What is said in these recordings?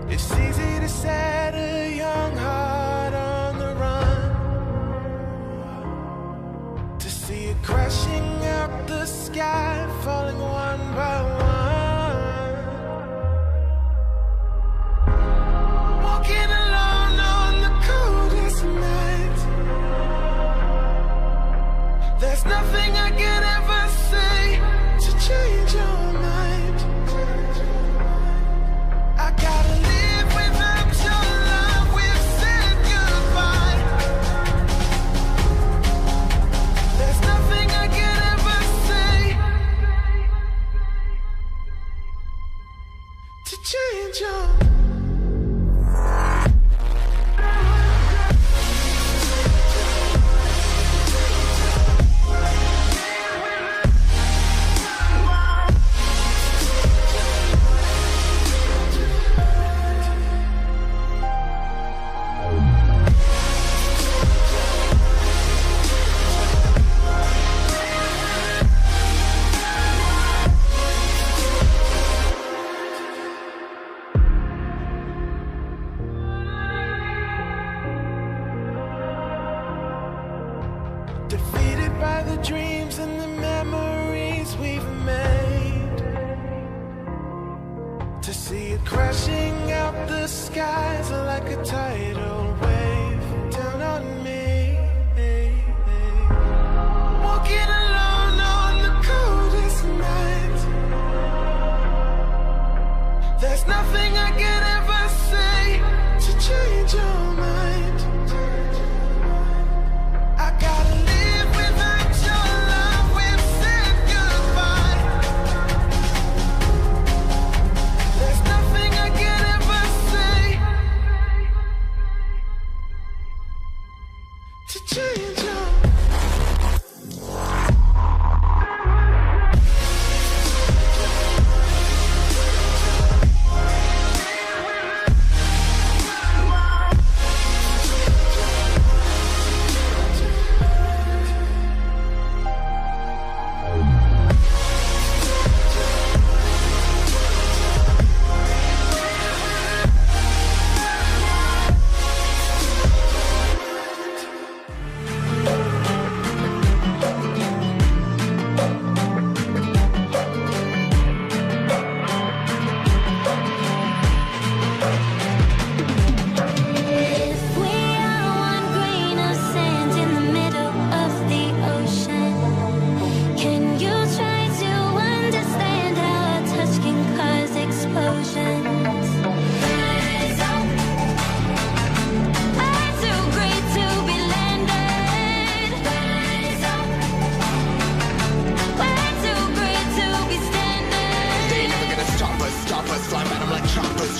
It's easy to set a young heart on the run, to see it crashing out the sky, falling one by one. Walking alone on the coldest night. There's nothing I could ever say to change your mind. I gotta live without your love. We've said goodbye. There's nothing I could ever say to change your mind. Defeated by the dreams and the memories we've made, to see it crashing out the skies like a tidal wave down on me. Walking alone on the coldest night. There's nothing I could ever say to change your mind. I gotta live without your love. We've said goodbye. There's nothing I could ever say to change your mind.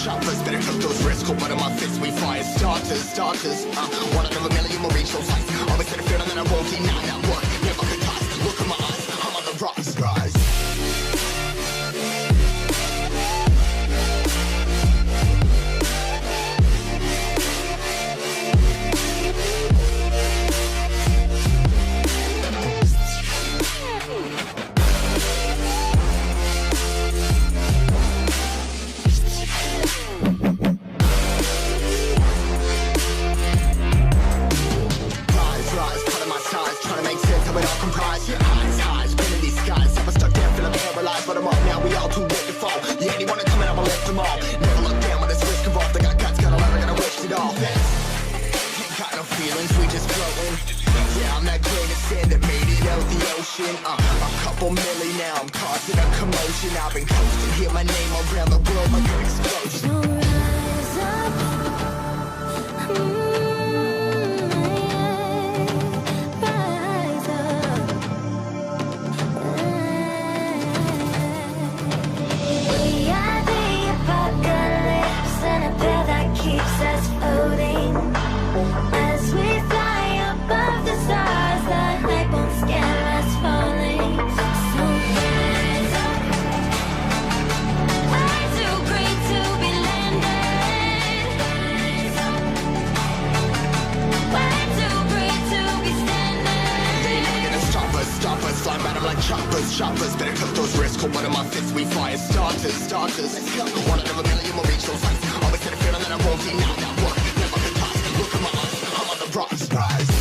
Choppers, better cook those risks, cold blood in my fists, we fire starters. One out of a million will reach those heights. Always had a feeling that I won't deny that one. Never could toss. Look in my eyes, I'm on the rocks, rise. A couple milli now, I'm causing a commotion. I've been coasting, hear my name around the world like an explosion. So rise up, rise up. We are the apocalypse, and a pair that keeps us floating. As we fly above the stars, the night won't scare us falling. So rise up. We're too great to be landed. Rise up. We're too great to be standing. They never gonna stop us, fly by them like choppers. Better cook those risks, cold blood in my fists, we fire starters. One out of a million will reach those heights. Always had a I won't deny that work never could touch. Look at my eyes, I'm on the rise.